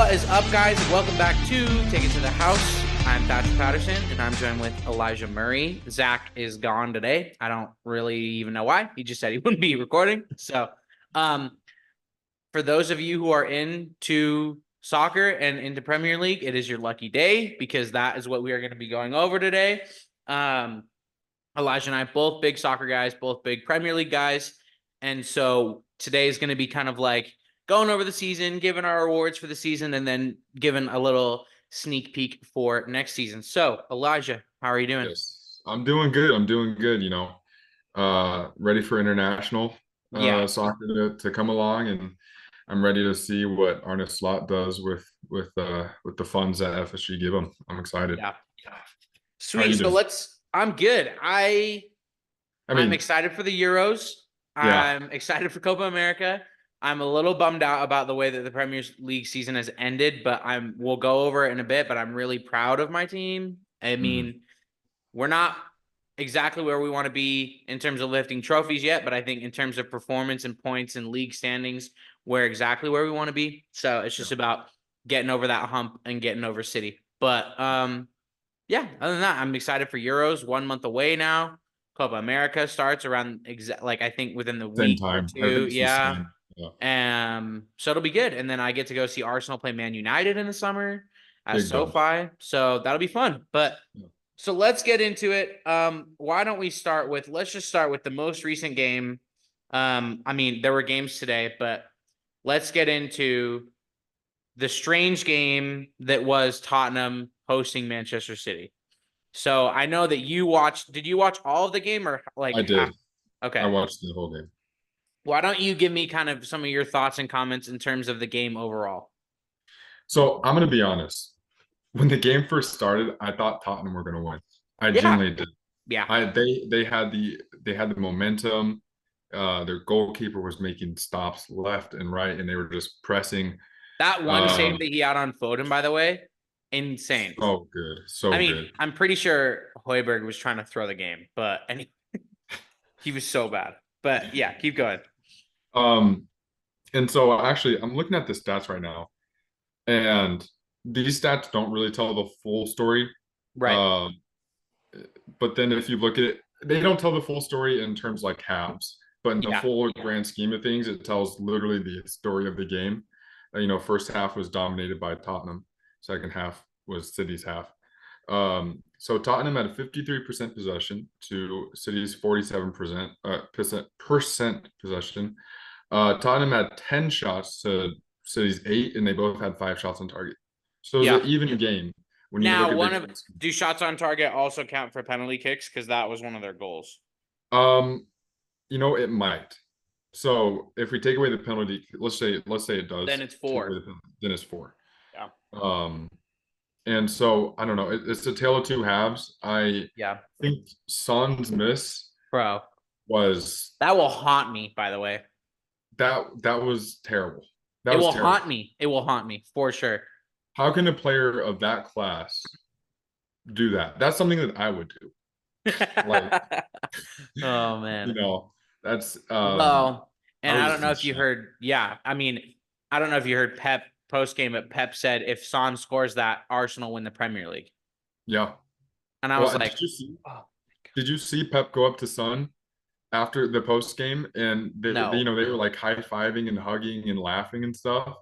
What is up, guys? Welcome back to Take It to the House. I'm Thatcher Patterson, and I'm joined with Elijah Murray. Zach is gone today. I don't really even know why. He just said he wouldn't be recording. So, for those of you who are into soccer and into Premier League, it is your lucky day because that is what we are going to be going over today. Elijah and I, both big soccer guys, both big Premier League guys. And so today is going to be kind of like going over the season, giving our awards for the season, and then giving a little sneak peek for next season. So, Elijah, how are you doing? Yes, I'm doing good. I'm doing good, ready for international Yeah. soccer to come along, and I'm ready to see what Arne Slot does with the funds that FSG give him. I'm excited. Yeah. How are Sweet. you So doing? I'm good. I I'm mean, excited for the Euros. yeah, I'm excited for Copa America. I'm a little bummed out about the way that the Premier League season has ended, but we'll go over it in a bit, but I'm really proud of my team. I mhm, mean, we're not exactly where we want to be in terms of lifting trophies yet, but I think in terms of performance and points and league standings, we're exactly where we want to be. So it's just yeah. about getting over that hump and getting over City. But yeah, other than that, I'm excited for Euros. 1 month away now. Copa America starts around like I think within the Same week or time. two. Everything's the Yeah. same. Yeah, So it'll be good. And then I get to go see Arsenal play Man United in the summer at big dub. SoFi. So that'll be fun. But Yeah. so let's get into it. Why don't we let's just start with the most recent game. I mean, there were games today, but let's get into the strange game that was Tottenham hosting Manchester City. So I know that did you watch all of the game or like I half? did. I Okay. watched the whole game. Why don't you give me kind of some of your thoughts and comments in terms of the game overall? So I'm gonna be honest. When the game first started, I thought Tottenham were gonna win. I Yeah. genuinely did. Yeah. They had the momentum. Their goalkeeper was making stops left and right, and they were just pressing. That one save Um, that he had on Foden, by the way, insane. so good, I so mean, good. I'm pretty sure Hoiberg was trying to throw the game, but and he was so bad. But yeah, keep going. Um, and so actually, I'm looking at the stats right now, and these stats don't really tell the full story. Right. Um, but then if you look at it, they don't tell the full story in terms like halves, but in the Yeah. full grand scheme of things, it tells literally the story of the game. First half was dominated by Tottenham. Second half was City's half. So Tottenham had a 53% possession to City's 47% percent possession. Tottenham had 10 shots to City's 8, and they both had 5 shots on target. So it was Yeah. an even game when you look Now, at the. do shots on target also count for penalty kicks? Because that was one of their goals. Um, it might. So if we take away the penalty, let's say it Then does it's take away four. the penalty, then it's 4. Yeah. Um, and so I don't know. It's a tale of two halves. I Yeah. think Son's miss Bro, was that will haunt me, by the way. that was terrible. That It was will terrible. haunt me. It will haunt me for sure. How can a player of that class do that? That's something that I would do. Like, Oh you man. know, that's Well, I and I was don't just know in if you shock. heard, yeah, I mean, I don't know if you heard Pep post game, but Pep said if Son scores that, Arsenal win the Premier League. Yeah. And I was Well, like, oh, did you see Pep go up to Son after the post game, and no. they were like high-fiving and hugging and laughing and stuff?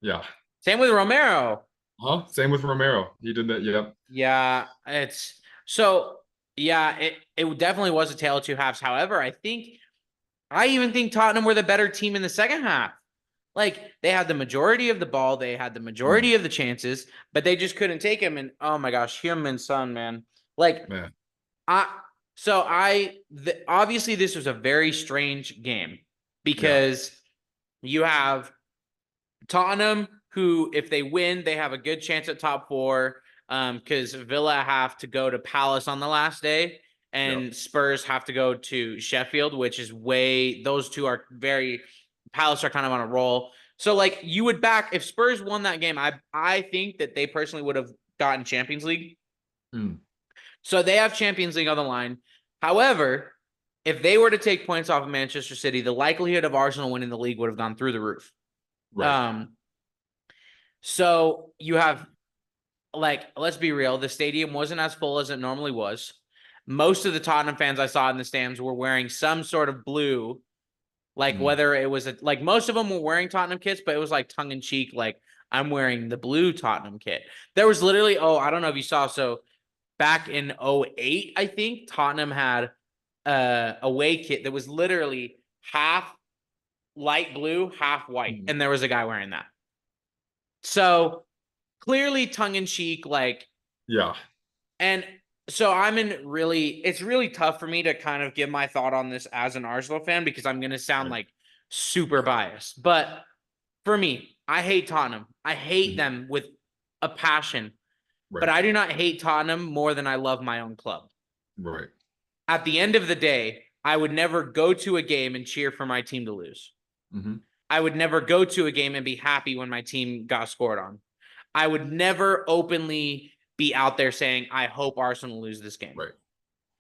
Yeah. Same with Romero. Huh? Same with Romero. He did that. Yep. Yeah, it's so yeah, it definitely was a tale of two halves. However, I even think Tottenham were the better team in the second half. Like they had the majority of the ball, they had the Mm, majority of the chances, but they just couldn't take him. And oh my gosh, him and Son, man. Like man. I obviously this was a very strange game Yeah. because you have Tottenham, who, if they win, they have a good chance at top four. Because Villa have to go to Palace on the last day, Yep. and Spurs have to go to Sheffield, which is those two are very Palace are kind of on a roll. So like you would back if Spurs won that game, I think that they personally would have gotten Champions League. Mm, So they have Champions League on the line. However, if they were to take points off of Manchester City, the likelihood of Arsenal winning the league would have gone through the roof. right. Um, So you have, like, let's be real, the stadium wasn't as full as it normally was. Most of the Tottenham fans I saw in the stands were wearing some sort of blue, like Mm, whether it was like most of them were wearing Tottenham kits, but it was like tongue in cheek, like I'm wearing the blue Tottenham kit. There was literally, oh, I don't know if you saw. So back in '08, I think Tottenham had a away kit that was literally half light blue, half white, mm, and there was a guy wearing that. So clearly tongue in cheek, like, yeah. and so I'm in really, it's really tough for me to kind of give my thought on this as an Arsenal fan because I'm going to sound Right. like super biased. But for me, I hate Tottenham. I hate Mhm. them with a passion, but Right. I do not hate Tottenham more than I love my own club. Right. At the end of the day, I would never go to a game and cheer for my team to lose. Hmm. I would never go to a game and be happy when my team got scored on. I would never openly be out there saying, I hope Arsenal lose this game. Right.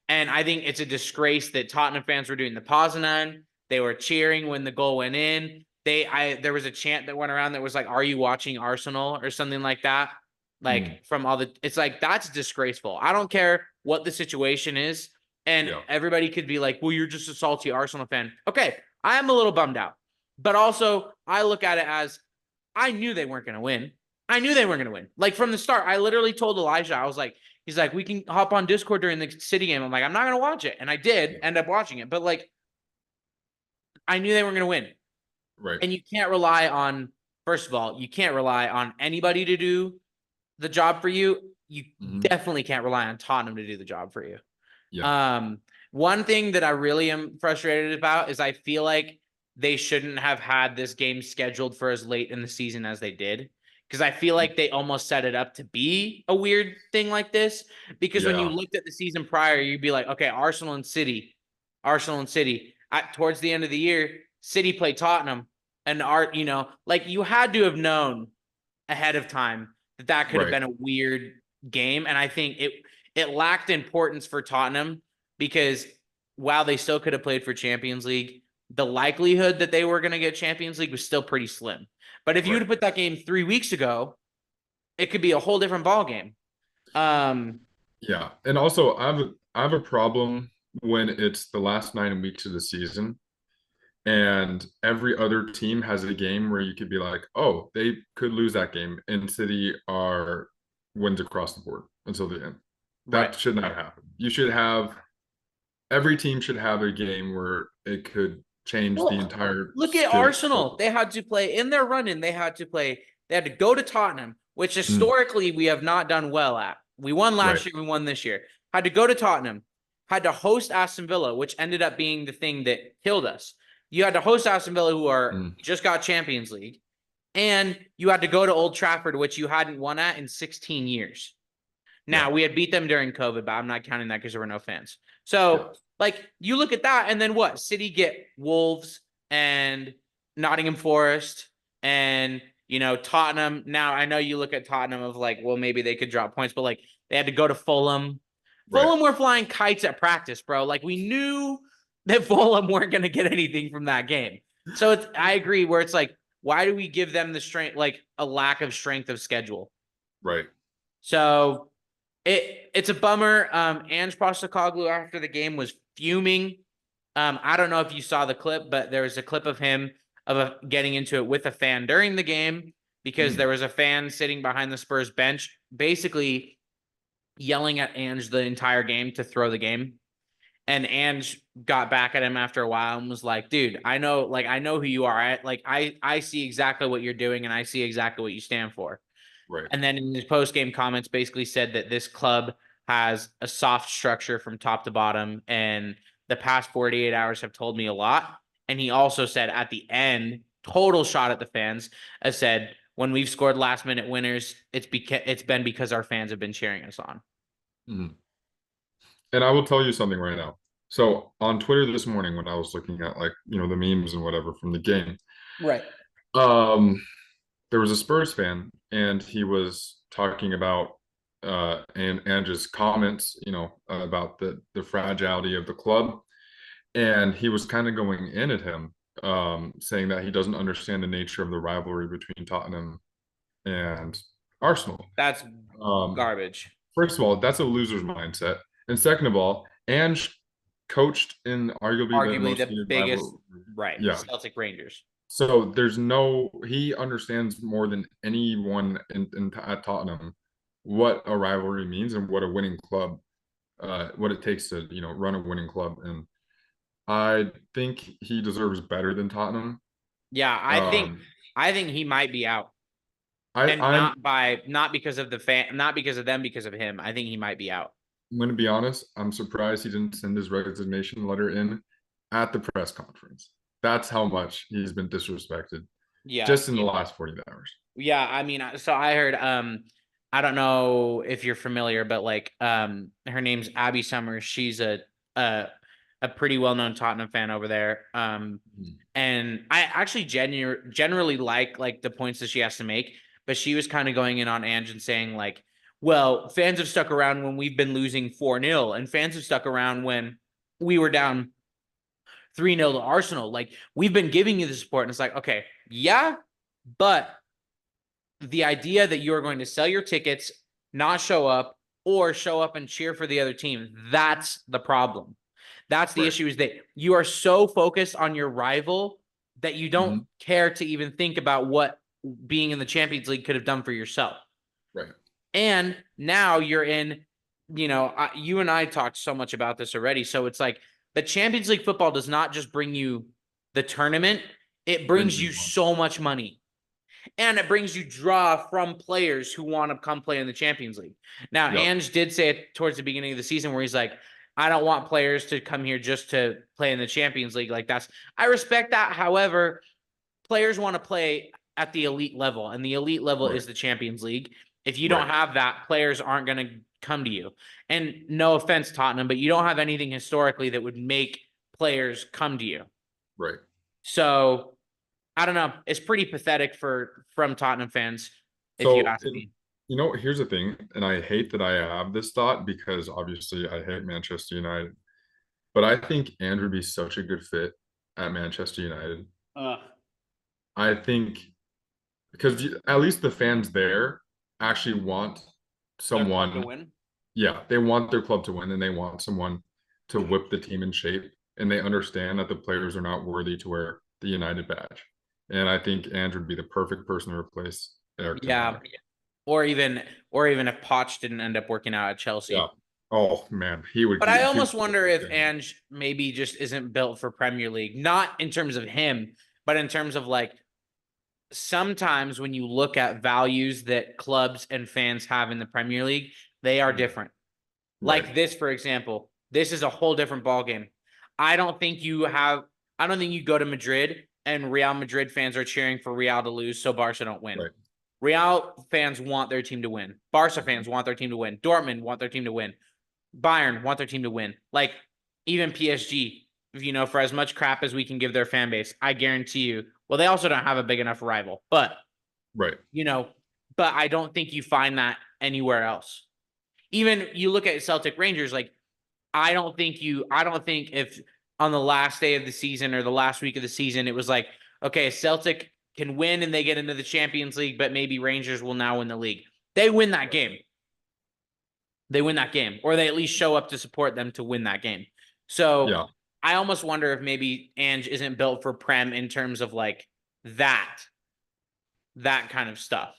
And I think it's a disgrace that Tottenham fans were doing the Poznan. They were cheering when the goal went in. There was a chant that went around that was like, "Are you watching Arsenal?" or something like that. Mm, Like from all the, it's like that's disgraceful. I don't care what the situation is, and yeah. everybody could be like, "Well, you're just a salty Arsenal fan." Okay, I am a little bummed out, but also I look at it as I knew they weren't going to win. I knew they weren't going to win. Like from the start, I literally told Elijah, I was like, he's like, we can hop on Discord during the City game. I'm like, I'm not going to watch it. And I did Yeah. end up watching it. But like, I knew they weren't going to win. Right. And you can't rely on, first of all, you can't rely on anybody to do the job for you. You Hmm. definitely can't rely on Tottenham to do the job for you. Yeah. Um, One thing that I really am frustrated about is I feel like they shouldn't have had this game scheduled for as late in the season as they did. Because I feel like they almost set it up to be a weird thing like this. Because when you Yeah. looked at the season prior, you'd be like, okay, Arsenal and City. Towards the end of the year, City played Tottenham, and like you had to have known ahead of time that that could have Right. been a weird game. And I think it lacked importance for Tottenham because while they still could have played for Champions League, the likelihood that they were going to get Champions League was still pretty slim. But if you would Right. have put that game 3 weeks ago, it could be a whole different ball game. Um, Yeah. And also I have a problem when it's the last 9 weeks of the season and every other team has a game where you could be like, oh, they could lose that game, and City are wins across the board until the end. right. That should not happen. You should have every team should have a game where it could change the Well, entire look at skill. Arsenal. They had to play in their run in. They had to go to Tottenham, which Mm, historically we have not done well at. We won right. last year, we won this year. Had to go to Tottenham, had to host Aston Villa, which ended up being the thing that killed us. You had to host Aston Villa, who are Mm, just got Champions League, and you had to go to Old Trafford, which you hadn't won at in 16 years. yeah. Now, we had beat them during COVID, but I'm not counting that because there were no fans. Yeah. So, like, you look at that, and then what? City get Wolves and Nottingham Forest and, Tottenham. Now, I know you look at Tottenham of like, well, maybe they could drop points, but like, they had to go to Fulham. Right. Fulham were flying kites at practice, bro. Like, we knew that Fulham weren't going to get anything from that game. So, I agree where it's like, why do we give them the strength, like a lack of strength of schedule? Right. So, it's a bummer. Ange Postecoglou after the game was fuming. I don't know if you saw the clip, but there was a clip of him getting into it with a fan during the game because Mm, there was a fan sitting behind the Spurs bench, basically yelling at Ange the entire game to throw the game. And Ange got back at him after a while and was like, "Dude, I know who you are. I see exactly what you're doing, and I see exactly what you stand for." right. And then in his post game comments, basically said that this club has a soft structure from top to bottom, and the past 48 hours have told me a lot. And he also said at the end, total shot at the fans, has said when we've scored last minute winners, it's been because our fans have been cheering us on. Mm. And I will tell you something right now. So on Twitter this morning, when I was looking at like, the memes and whatever from the game, Right. um, there was a Spurs fan and he was talking about and just comments, about the fragility of the club. And he was kind of going in at him, saying that he doesn't understand the nature of the rivalry between Tottenham and Arsenal. That's Um, garbage. First of all, that's a loser's mindset. And second of all, Ange coached in arguably the Arguably most the heated biggest, rival. right? Yeah. Celtic Rangers. So he understands more than anyone at Tottenham what a rivalry means and what a winning club, what it takes to, run a winning club. And I think he deserves better than Tottenham. Yeah, Um, I think he might be out. And I'm not because of the fan, not because of them, because of him. I think he might be out. going to be honest. I'm surprised he didn't send his resignation letter in at the press conference. That's how much he's been disrespected Yeah. just in the last 48 hours. Yeah, I mean, so I heard I don't know if you're familiar, but like her name's Abby Summers. She's a a pretty well-known Tottenham fan over there. And I actually generally like the points that she has to make, but she was kind of going in on Ange and saying like, well, fans have stuck around when we've been losing 4-0, and fans have stuck around when we were down 3-0 to Arsenal. Like, we've been giving you the support. And it's like, okay, yeah, but the idea that you're going to sell your tickets, not show up, or show up and cheer for the other team, that's the problem. That's the Right. issue, is that you are so focused on your rival that you don't Mhm. care to even think about what being in the Champions League could have done for yourself. Right. And now you're in, you and I talked so much about this already. So it's like the Champions League football does not just bring you the tournament, it Brings brings you you one. so much money. And it brings you draw from players who want to come play in the Champions League. Now, Yep. Ange did say it towards the beginning of the season where he's like, I don't want players to come here just to play in the Champions League. Like, I respect that. However, players want to play at the elite level, and the elite level Right. is the Champions League. If you don't Right. have that, players aren't going to come to you. And no offense, Tottenham, but you don't have anything historically that would make players come to you. Right. So I don't know. It's pretty pathetic from Tottenham fans, if you So, ask me. here's the thing, and I hate that I have this thought because obviously I hate Manchester United, but I think Andrew would be such a good fit at Manchester United. Uh, I think because at least the fans there actually want their club to someone. win. Yeah, they want their club to win and they want someone to whip the team in shape. And they understand that the players are not worthy to wear the United badge. And I think Andrew would be the perfect person to replace Eric Ten Yeah. Hag. Or even if Poch didn't end up working out at Yeah. Chelsea. Oh man, he would But I get he would almost wonder if Ange maybe just isn't built for Premier League, not in terms of him, but in terms of like sometimes when you look at values that clubs and fans have in the Premier League, they are different. right, Like this, for example, this is a whole different ballgame. I don't think you have, I don't think you go to Madrid and Real Madrid fans are cheering for Real to lose so Barca don't win. right. Real fans want their team to win. Barca fans want their team to win. Dortmund want their team to win. Bayern want their team to win. Like even PSG, for as much crap as we can give their fan base, I guarantee you, well, they also don't have a big enough rival, but Right. but I don't think you find that anywhere else. Even you look at Celtic Rangers, like I don't think if on the last day of the season or the last week of the season, it was like, okay, Celtic can win and they get into the Champions League, but maybe Rangers will now win the league. They win that game. They win that game, or they at least show up to support them to win that game. So Yeah. I almost wonder if maybe Ange isn't built for Prem in terms of like that kind of stuff.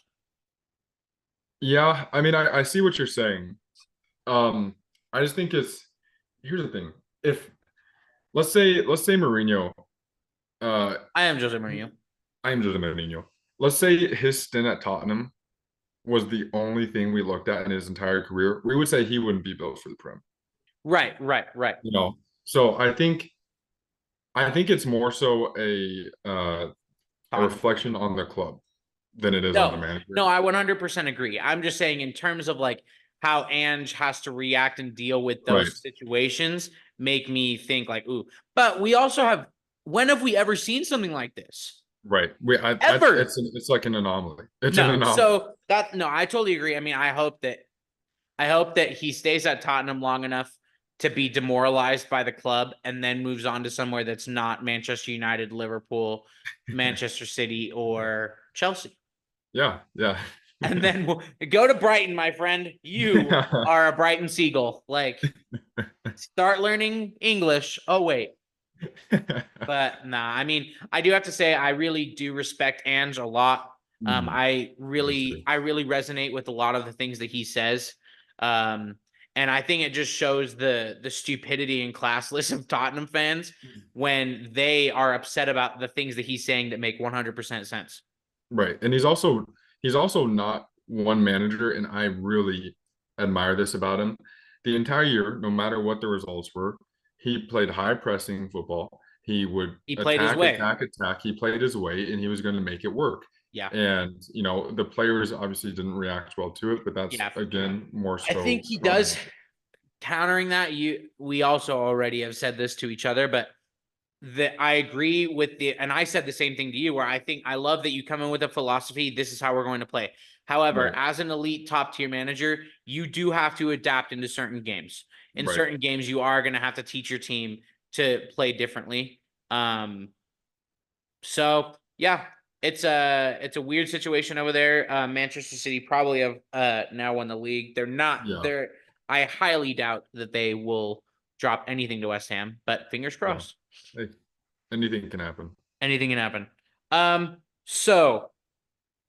Yeah. I mean, I see what you're saying. Um, I just think here's the thing. If let's say Mourinho, uh I am Jose Mourinho. I'm just a Mourinho. Let's say his stint at Tottenham was the only thing we looked at in his entire career, we would say he wouldn't be built for the Prem. Right, right, right. So I think it's more so a Tottenham. reflection on the club than it is on the No, manager. no, I 100% agree. I'm just saying in terms of like how Ange has to react and deal with Right, those situations, make me think like, ooh. But we also have. When have we ever seen something like this? right. Ever? It's like an anomaly. It's an No. anomaly. So no, I totally agree. I mean, I hope that he stays at Tottenham long enough to be demoralized by the club and then moves on to somewhere that's not Manchester United, Liverpool, Manchester City, or Chelsea. Yeah, yeah. And then we'll go to Brighton, my friend. You are a Brighton Seagull. Like, start learning English. Oh, wait. But nah, I mean, I do have to say, I really do respect Ange a lot. Mm, I me too. really, I really resonate with a lot of the things that he says. Um, and I think it just shows the stupidity and classless of Tottenham fans when they are upset about the things that he's saying that make 100% sense. Right. And he's also not one manager, and I really admire this about him. The entire year, no matter what the results were, he played high pressing football. He would He played his attack, way. attack, attack. He played his way and he was going to make it work. Yeah. And the players obviously didn't react well to it, but that's Yeah. again more I think so he does. Countering that, we also already have said this to each other, but that I agree with and I said the same thing to you, where I think I love that you come in with a philosophy. This is how we're going to play. However, right, as an elite top tier manager, you do have to adapt into certain games. In right. certain games, you are going to have to teach your team to play differently. Um, so yeah, it's a weird situation over there. Manchester City probably have now won the league. They're not Yeah, they're I highly doubt that they will drop anything to West Ham, but fingers yeah. crossed. Hey, anything can happen. Anything can happen. So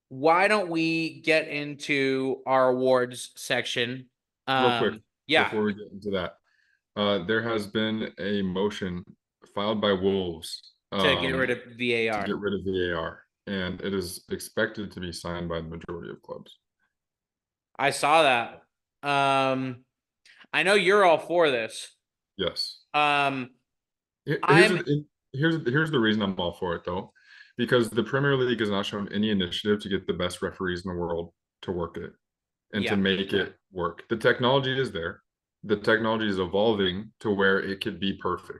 why don't we get into our awards section? Real quick Yeah, before we get into that, there has been a motion filed by Wolves to get rid of to VAR. get rid of VAR, and it is expected to be signed by the majority of clubs. I saw that. I know you're all for this. Yes. Um, Here's I'm here's the reason I'm all for it though, because the Premier League has not shown any initiative to get the best referees in the world to work it and to yeah. make it work. The technology is there. The technology is evolving to where it could be perfect.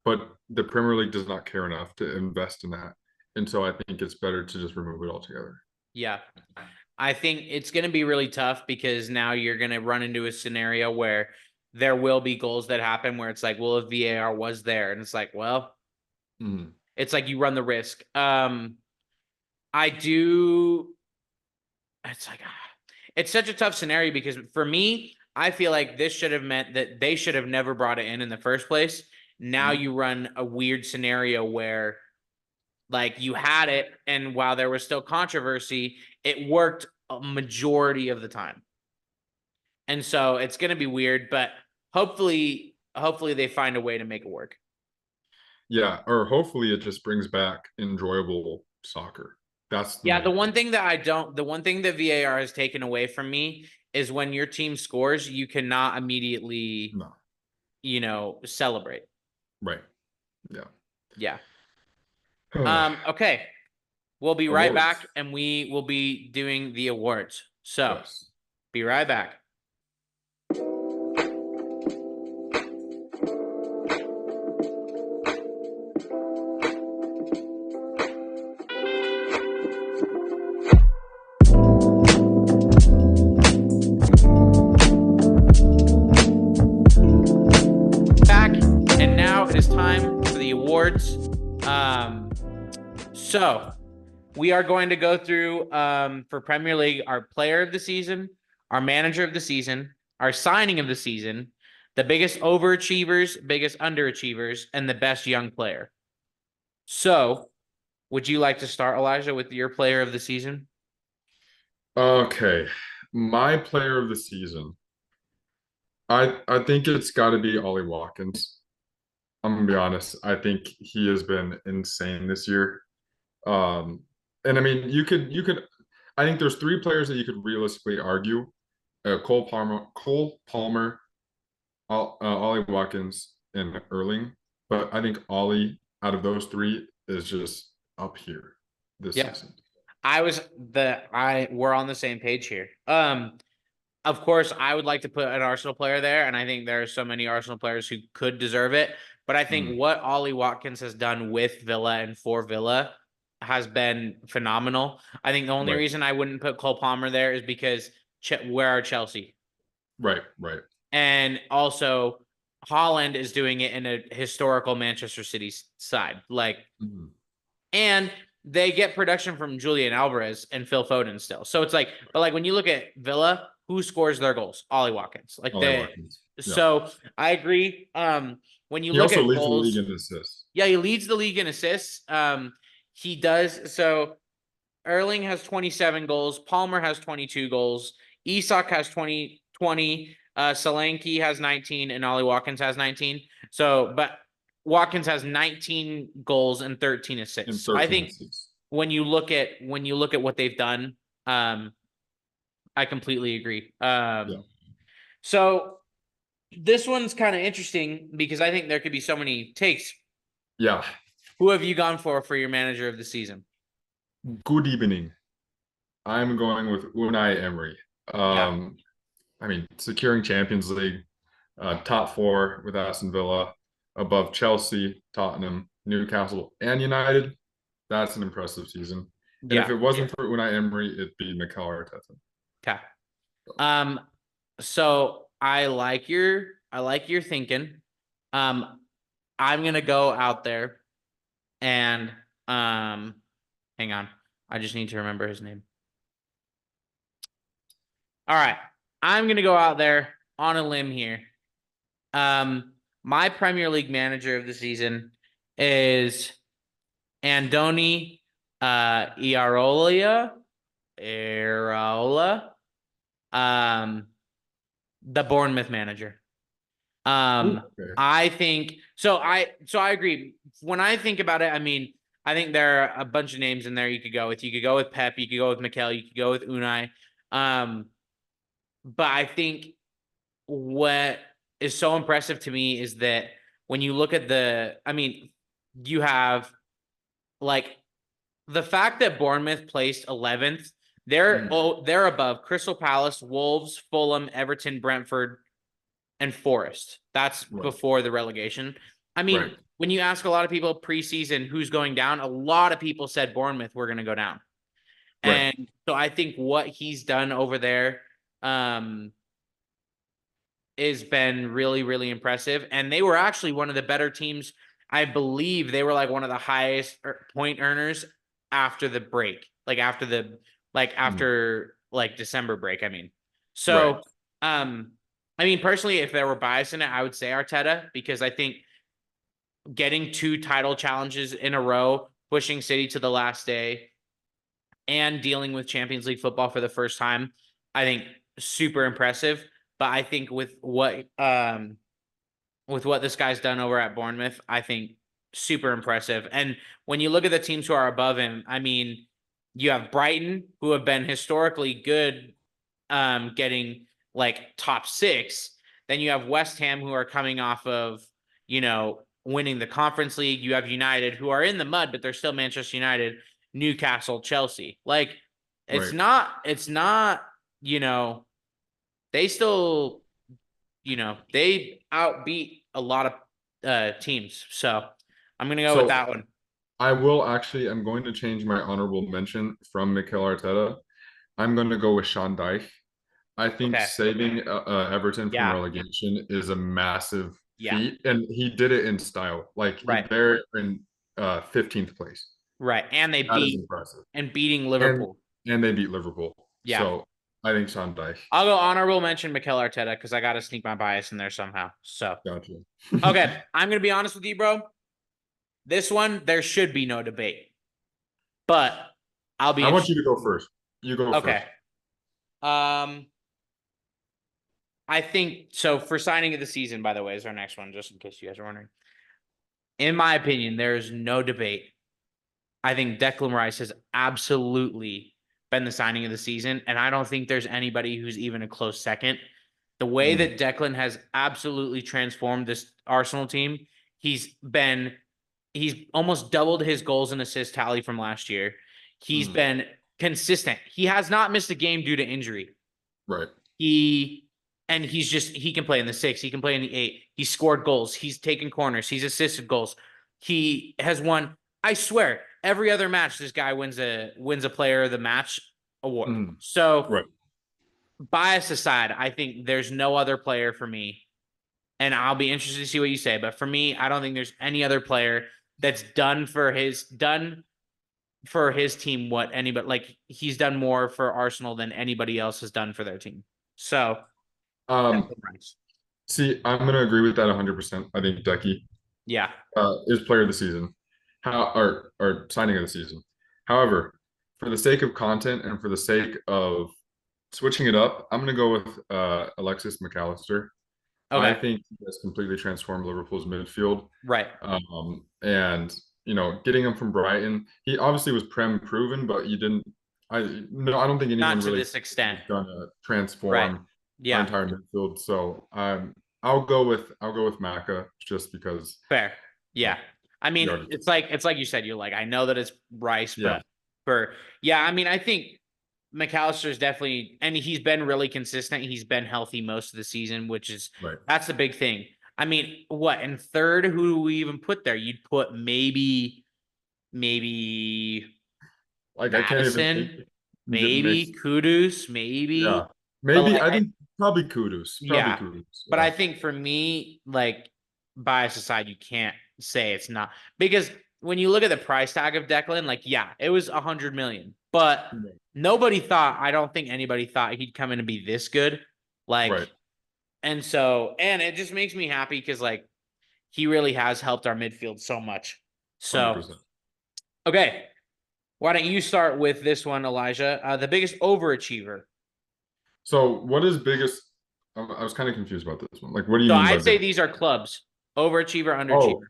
But the Premier League does not care enough to invest in that. And so I think it's better to just remove it altogether. Yeah. I think it's going to be really tough because now you're going to run into a scenario where there will be goals that happen where it's like, well, if VAR was there, and it's like, well, Mhm. it's like you run the risk. I do. It's like, it's such a tough scenario because for me, I feel like this should have meant that they should have never brought it in the first place. Now Mhm. you run a weird scenario where like you had it, and while there was still controversy, it worked a majority of the time. And so it's going to be weird, but hopefully they find a way to make it work. Yeah, or hopefully it just brings back enjoyable soccer. That's the Yeah, main thing. the one thing that VAR has taken away from me is when your team scores, you cannot immediately, No, celebrate. right. Yeah. Yeah. Okay. We'll be right back Awards. and we will be doing the awards. So Yes. be right back. Back, and now it is time for the awards. So we are going to go through for Premier League our player of the season, our manager of the season, our signing of the season, the biggest overachievers, biggest underachievers, and the best young player. So, would you like to start, Elijah, with your player of the season? Okay. My player of the season. I think it's got to be Ollie Watkins. I'm gonna be honest. I think he has been insane this year. Um, and I mean, you could. I think there's three players that you could realistically argue: Cole Palmer, Ollie Watkins, and Erling. But I think Ollie, out of those three, is just up here this Yeah. season. We're on the same page here. Of course, I would like to put an Arsenal player there, and I think there are so many Arsenal players who could deserve it. But I think Mm, what Ollie Watkins has done with Villa and for Villa has been phenomenal. I think the only right, reason I wouldn't put Cole Palmer there is because where are Chelsea? right, right. And also, Holland is doing it in a historical Manchester City side. Like, Mhm. and they get production from Julian Alvarez and Phil Foden still. So it's like, but like when you look at Villa, who scores their goals? Ollie Watkins. Like Ollie Watkins. Yeah. so I agree. When you He look also at leads the league goals, in assists. yeah, he leads the league in assists. He does. So Erling has 27 goals. Palmer has 22 goals. Isak has 20. Solanke has 19, and Ollie Watkins has 19. So, but Watkins has 19 goals and 13 In assists. So I 13 think assists. when you look at what they've done, I completely agree. Yeah. So this one's kind of interesting because I think there could be so many takes. Yeah. Who have you gone for your manager of the season? Good evening. I'm going with Unai Emery. Yeah. I mean, securing Champions League, top four with Aston Villa, above Chelsea, Tottenham, Newcastle, and United. That's an impressive season. And if Yeah. it wasn't for Unai Emery, it'd be Mikel Arteta. Okay. Um, so I like your thinking. I'm gonna go out there and hang on. I just need to remember his name. All right. I'm gonna go out there on a limb here. My Premier League manager of the season is Andoni Iraola. The Bournemouth manager. Okay. I think so. I agree. When I think about it, I mean, I think there are a bunch of names in there you could go with. You could go with Pep. You could go with Mikel. You could go with Unai. But I think what is so impressive to me is that when you look at I mean, you have like the fact that Bournemouth placed 11th. They're above Crystal Palace, Wolves, Fulham, Everton, Brentford, and Forest. That's before the relegation. I mean, when you ask a lot of people preseason who's going down, a lot of people said Bournemouth were going to go down. Right. And so I think what he's done over there has been really, really impressive. And they were actually one of the better teams. I believe they were like one of the highest point earners after the break, after December break. I mean, so, I mean, personally, if there were bias in it, I would say Arteta, because I think getting 2 title challenges in a row, pushing City to the last day, and dealing with Champions League football for the first time, I think super impressive. But I think with what this guy's done over at Bournemouth, I think super impressive. And when you look at the teams who are above him, I mean, you have Brighton, who have been historically good, getting like top 6. Then you have West Ham, who are coming off of, winning the Conference League. You have United, who are in the mud, but they're still Manchester United, Newcastle, Chelsea. Like, it's not, they still, they outbeat a lot of teams. So I'm going to go with that one. I'm going to change my honorable mention from Mikel Arteta. I'm going to go with Sean Dyche. I think saving Everton from relegation is a massive feat, and he did it in style. Like they're in 15th place. Right, and they beating Liverpool, and they beat Liverpool. Yeah, so I think Sean Dyche. I'll go honorable mention Mikel Arteta because I got to sneak my bias in there somehow. So gotcha. Okay, I'm gonna be honest with you, bro. This one there should be no debate, but I want you to go first. You go first. Okay. I think so. For signing of the season, by the way, is our next one, just in case you guys are wondering. In my opinion, there is no debate. I think Declan Rice has absolutely been the signing of the season, and I don't think there's anybody who's even a close second. The way that Declan has absolutely transformed this Arsenal team, he's almost doubled his goals and assist tally from last year. He's been consistent. He has not missed a game due to injury. Right. He can play in the 6. He can play in the 8. He scored goals. He's taken corners. He's assisted goals. He has won, I swear, every other match this guy wins a player of the match award. So bias aside, I think there's no other player for me, and I'll be interested to see what you say, but for me, I don't think there's any other player that's done for his team what anybody like he's done more for Arsenal than anybody else has done for their team. So Um, see, I'm gonna agree with that 100%. I think Decky yeah. is player of the season, or signing of the season. However, for the sake of content and for the sake of switching it up, I'm gonna go with Alexis McAllister. I Okay. think he has completely transformed Liverpool's midfield. Right. And getting him from Brighton, he obviously was prem proven, but he didn't. I don't think anyone Not to really this extent. was gonna Right. transform our Yeah. entire midfield. So I'll go with Maka just because. Fair. Yeah. I He mean, already, it's like you said, you're like, I know that it's Rice, yeah, but yeah, I mean, I think McAllister's definitely, and he's been really consistent. He's been healthy most of the season, which is, right. that's the big thing. I mean, what, in third, who do we even put there? You'd put maybe Like I can't even think. Madison, It makes maybe Kudus, Yeah, maybe, but maybe like, I think probably Kudus, probably yeah. Kudus. But Yeah, I think for me, like bias aside, you can't say it's not because when you look at the price tag of Declan, like, yeah, it was 100 million, but nobody thought, I don't think anybody thought he'd come in and be this good. right, Like, and it just makes me happy because like he really has helped our midfield so much. So, 100%. okay. Why don't you start with this one, Elijah? The biggest overachiever. So what is biggest? I was kind of confused about this one. Like, what do you So mean by I'd say big? these are clubs. Overachiever, Oh, underachiever.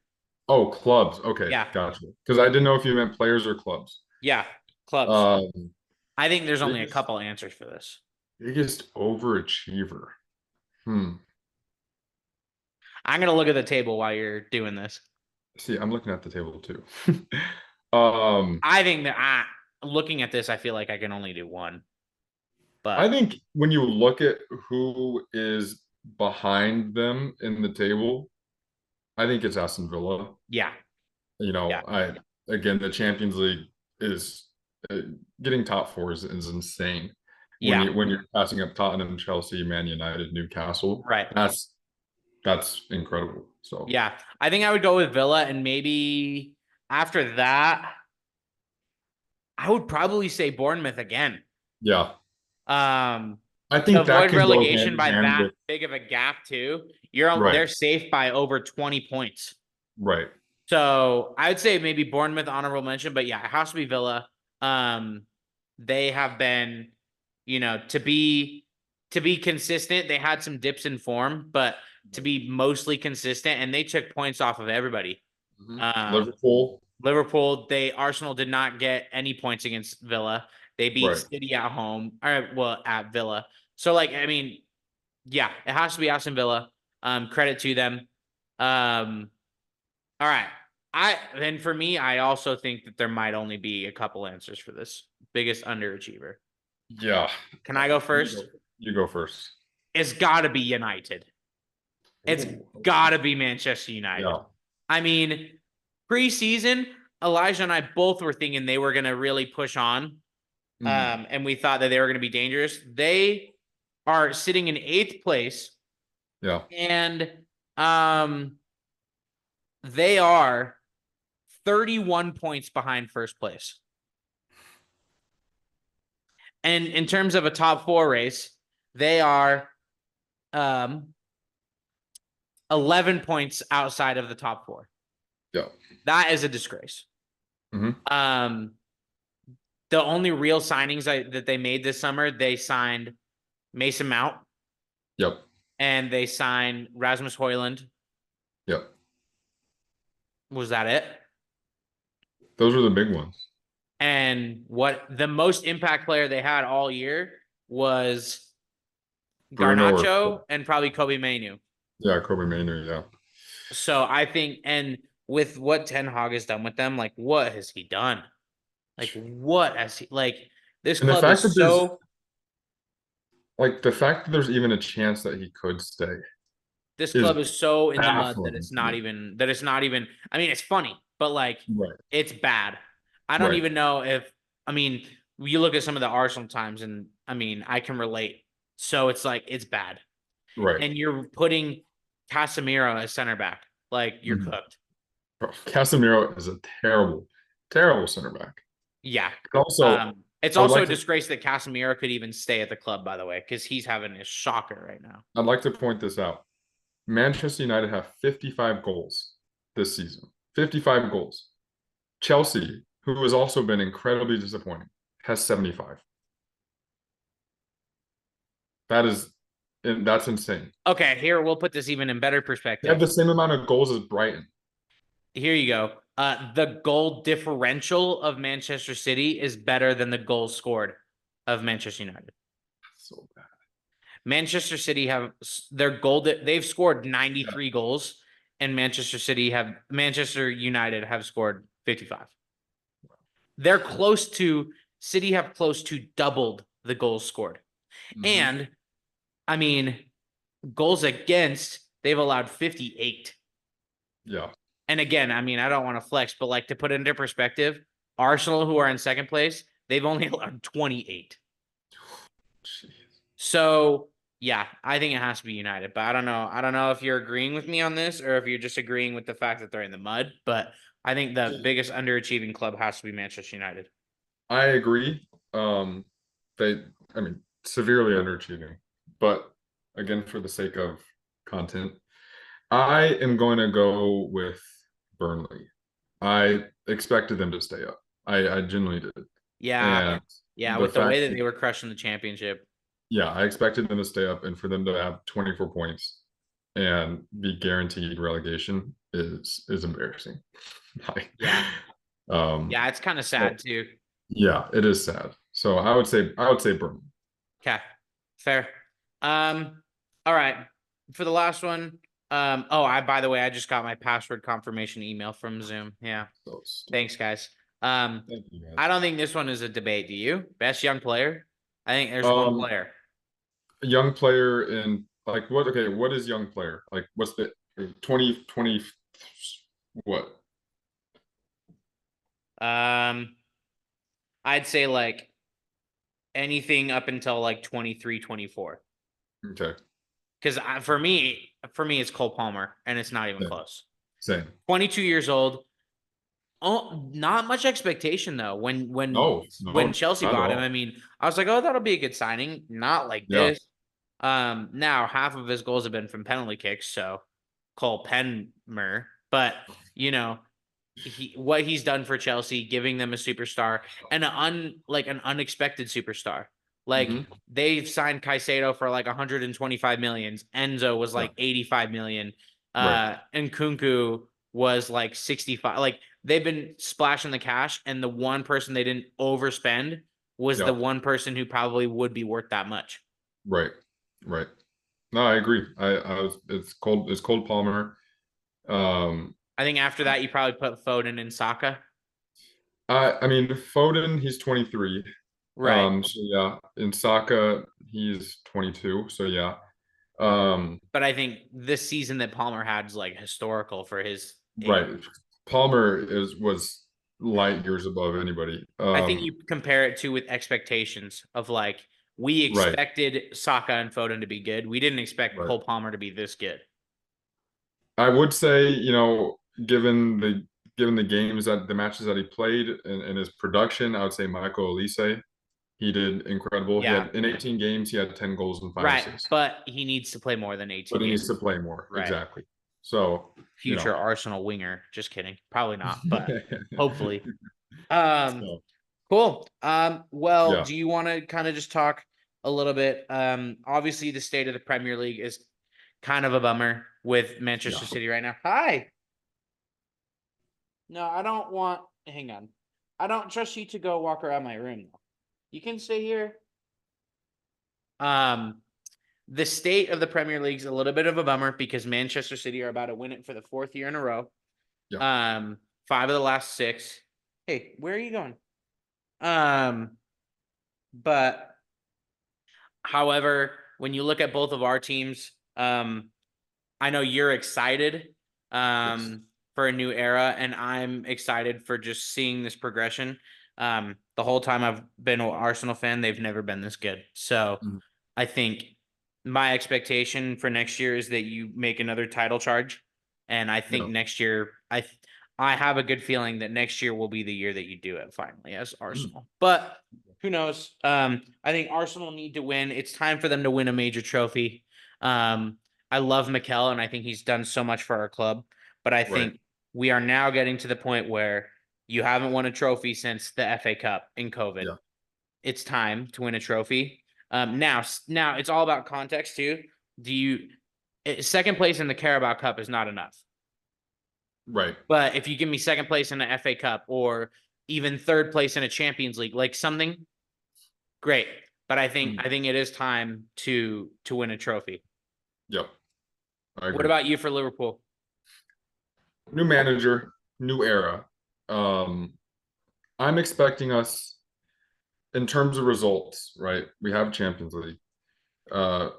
oh, clubs. Okay, Yeah. gotcha. Because I didn't know if you meant players or clubs. Yeah. Clubs. Um, I think there's only a biggest couple answers for this. biggest overachiever. Hmm. I'm gonna look at the table while you're doing this. See, I'm looking at the table too. Um, I think that looking at this, I feel like I can only do one. I But think when you look at who is behind them in the table, I think it's Aston Villa. yeah, yeah, I again the Champions League is getting top four is insane. yeah, When you're passing up Tottenham, Chelsea, Man United, Newcastle, right. that's incredible. So Yeah. I think I would go with Villa, and maybe after that, I would probably say Bournemouth again. yeah, Um, I to think that avoid can go hand relegation in by hand that with big of a gap too. right, They're safe by over 20 points. right. So I would say maybe Bournemouth honorable mention, but yeah, it has to be Villa. Um, they have been, to be consistent. They had some dips in form, but to be mostly consistent, and they took points off of everybody. Um, Liverpool, Liverpool, Arsenal did not get any points against Villa. They beat right. City at home, or well, at Villa. So like, I mean, yeah, it has to be Aston Villa. Credit to them. Um, all right. Then for me, I also think that there might only be a couple answers for this. Biggest underachiever. Yeah. Can I go You first? go, you go first. It's got to be United. It's Ooh, got okay. to be Manchester United. Yeah. I mean, preseason, Elijah and I both were thinking they were going to really push on, Mhm. and we thought that they were going to be dangerous. They are sitting in eighth place, Yeah. and um, they are 31 points behind first place. And in terms of a top four race, they are 11 points outside of the top four. Yeah. That is a disgrace. Hmm. Um, the only real signings that they made this summer, they signed Mason Mount Yep. and they signed Rasmus Højlund. Yep. Was that it? Those are the big ones. And what the most impact player they had all year was Bruno Garnacho and probably Kobe Mainu. Kobe Maynard. Yeah. So I think, and with what Ten Hag has done with them, like what has he done? Like what has he like? This And the club fact that is so. the fact that there's even a chance that he could stay This is club is so in the mud that baffling it's to not me. even. That it's not even. I mean, it's funny, but like Right. it's bad. I don't Right. even know if. I mean, you look at some of the Arsenal times, and I mean, I can relate. So it's like it's bad, Right. and you're putting Casemiro as center back. Like you're Mhm. cooked. Bro, Casemiro is a terrible, terrible center back. Yeah. Also, It's I would also like a to disgrace that Casemiro could even stay at the club, by the way, because he's having a shocker right now. I'd like to point this out. Manchester United have 55 goals this season. 55 goals. Chelsea, who has also been incredibly disappointing, has 75. That's insane. Okay, here we'll put this even in better They have perspective. the same amount of goals as Brighton. Here you go. The goal differential of Manchester City is better than the goals scored of Manchester United. So bad. Manchester City have their goal that they've scored 93 goals, and Manchester United have scored 55. They're close to City have close to doubled the goals scored. And I mean, goals against, they've allowed 58. Yeah. And again, I mean, I don't want to flex, but like to put it into perspective, Arsenal, who are in second place, they've only allowed 28. Jeez. So yeah, I think it has to be United. But I don't know. I don't know if you're agreeing with me on this or if you're just agreeing with the fact that they're in the mud. But I think the biggest underachieving club has to be Manchester United. I agree. They, I mean, severely underachieving. But again, for the sake of content, I am going to go with Burnley. I expected them to stay up. I genuinely did. Yeah. And Yeah. the With the way fact that that, they were crushing the championship. yeah, I expected them to stay up and for them to have 24 points and be guaranteed relegation is embarrassing. Like, Yeah. um, Yeah. It's kind of so sad too. yeah, it is sad. So I would say Burnley. Okay. Fair. All right. For the last one. By the way, I just got my password confirmation email from Zoom. Yeah. So stupid. Thanks, guys. Um, Thank you guys. I don't think this one is a debate. Do you? Best young player? I think there's one Um, player. a young player in like what? Okay, what is young player? Like what's the 2020? What? Um, I'd say like anything up until like 23, 24. Okay, Because for me, it's Cole Palmer, and it's not even same, close. same. 22 years old. Oh, not much expectation though. When when No, when no, Chelsea not at bought him, I all. mean, I was like, oh, that'll be a good signing. Not like Yeah, this. Now half of his goals have been from penalty kicks, so Cole Penmer. But you know, what he's done for Chelsea, giving them a superstar and an unexpected superstar. Like hmm they've signed Caicedo for like 125 million. Enzo was yeah, like 85 million. right. And Kunku was like 65. Like they've been splashing the cash, and the one person they didn't overspend was the Yeah, one person who probably would be worth that much. right, right. No, I agree. I was it's cold Palmer. Um, I think after that, you probably put Foden and Saka. I mean Foden, he's 23. Right. So yeah, in Saka, he's 22. So yeah. Um, But I think this season that Palmer had is like historical for his age. right. Palmer was light years above anybody. I think you compare it to with expectations of like we Right, expected Saka and Foden to be good. We didn't expect right. Cole Palmer to be this good. I would say, given the games that the matches that he played and his production, I would say Michael Olise. He did incredible. He Yeah, had in 18 games, he had 10 goals and five right. assists. But he needs to play more than But 18 he games. needs to play more. Right. Exactly. So, Future Arsenal winger. Just kidding. Probably not, but hopefully. Um, so cool. Well, yeah, do you want to kind of just talk a little bit? Obviously the state of the Premier League is kind of a bummer with yeah. Manchester City right now. Hi. No, I don't want. Hang on. I don't trust you to go walk around my room. You can stay here. Um, the state of the Premier League's a little bit of a bummer because Manchester City are about to win it for the fourth year in a row. Yeah. 5 of the last 6. Hey, where are you going? But however, when you look at both of our teams, I know you're excited Yes. for a new era, and I'm excited for just seeing this progression. The whole time I've been an Arsenal fan, they've never been this good. So Mhm. I think my expectation for next year is that you make another title charge, and I think Yeah. next year I have a good feeling that next year will be the year that you do it finally as Mm. Arsenal. But who knows? I think Arsenal need to win. It's time for them to win a major trophy. I love Mikel, and I think he's done so much for our club. But I Right. think we are now getting to the point where you haven't won a trophy since the FA Cup in COVID. Yeah. It's time to win a trophy. Now it's all about context too. Do you second place in the Carabao Cup is not enough. Right. But if you give me second place in the FA Cup or even third place in a Champions League, like something great. But Mm. I think it is time to win a trophy. Yep. I What agree. about you for Liverpool? New manager, new era. Um, I'm expecting us in terms of results, right? We have Champions League. Uh,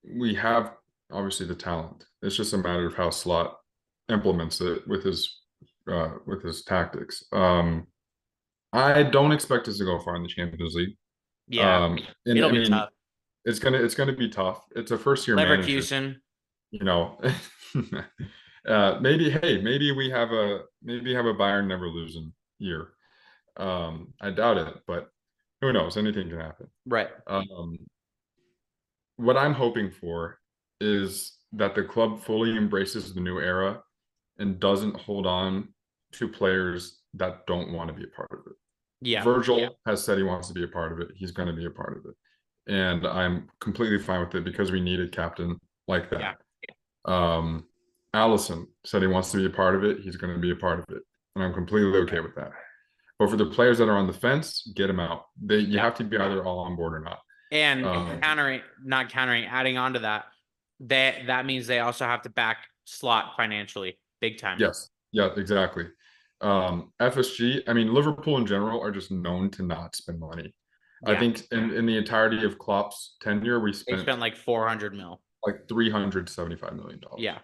we have obviously the talent. It's just a matter of how Slot implements it with his tactics. I don't expect us to go far in the Champions League. Yeah, And it'll I be mean, tough. it's gonna be tough. It's a first year manager, Leverkusen, you know. Maybe we have a Bayern never losing year. I doubt it, but who knows? Anything can happen. right? Um, what I'm hoping for is that the club fully embraces the new era and doesn't hold on to players that don't want to be a part of it. Yeah, Virgil has said he wants to be a part of it. He's going to be a part of it. And I'm completely fine with it because we need a captain like yeah, that. Um, Allison said he wants to be a part of it. He's going to be a part of it. And I'm completely okay with that. But for the players that are on the fence, get them out. You yeah. have to be either all on board or not. And Um, not countering, adding on to that, that means they also have to back Slot financially, big time. yes, yeah, exactly. FSG, I mean, Liverpool in general are just known to not spend money. I Yeah, think in the entirety of Klopp's tenure, we they spent spent like 400 mil. like $375 million. Yeah,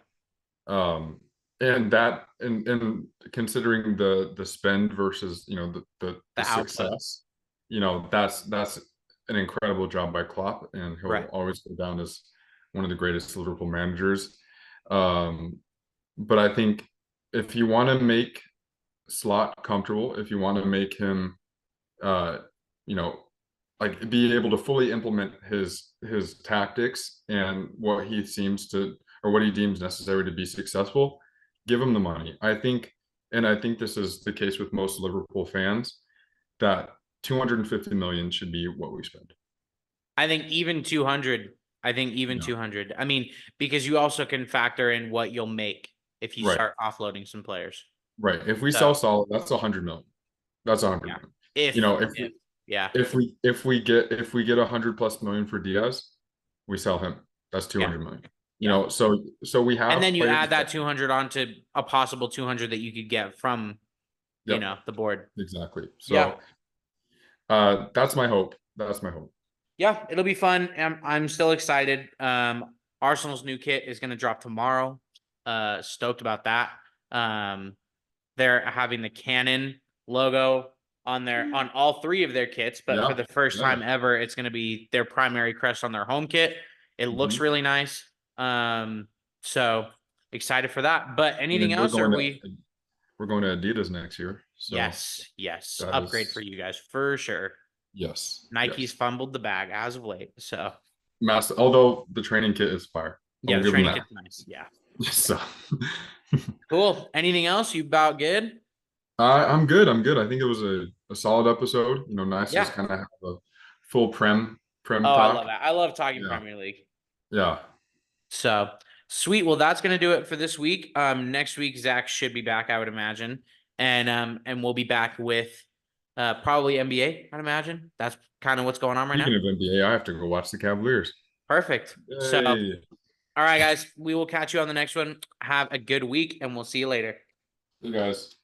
And that and considering the spend versus the the output. success, that's an incredible job by Klopp, and he'll Right. always go down as one of the greatest Liverpool managers. Um, but I think if you want to make Slot comfortable, if you want to make him, uh, you know, like be able to fully implement his tactics and what he seems to or what he deems necessary to be successful, give him the money. I think this is the case with most Liverpool fans, that 250 million should be what we spend. I think even 200. I think even Yeah. 200. I mean, because you also can factor in what you'll make if you Right. start offloading some players. Right. If we sell So Salah, that's 100 million. That's 100 yeah, million. You know, if yeah, if we get 100+ million for Diaz, we sell him. That's yeah, 200 million. yeah. So we And have then you players add that that, 200 onto a possible 200 that you could get from yep, the board. exactly. Yeah. So that's my hope. That's my hope. Yeah, it'll be fun. I'm still excited. Arsenal's new kit is going to drop tomorrow. Stoked about that. Um, they're having the Canon logo on all three of their kits, but for Yeah. the first Yeah. time ever, it's going to be their primary crest on their home kit. It looks Mhm. really nice. So excited for that. But And anything then else? Or we? we're going to Adidas next year. So Yes, that upgrade for is you guys for sure. yes. Nike's Yes. fumbled the bag as of late, so Although the training kit is fire. I yeah, will the give them training that. kit's nice. Yeah, So cool. Anything else? You about good? I'm good. I'm good. I think it was a solid episode. Nice to Yeah. just kind of have a full prem Oh, I love talk. that. I love talking Yeah. Premier League. Yeah. So sweet. Well, that's gonna do it for this week. Next week Zach should be back, I would imagine, and we'll be back with probably NBA. I'd imagine that's kind of what's going on right now. Speaking of NBA, I have to go watch the Cavaliers. Perfect. So, all Yay. right, guys, we will catch you on the next one. Have a good week, and we'll see you later. You guys.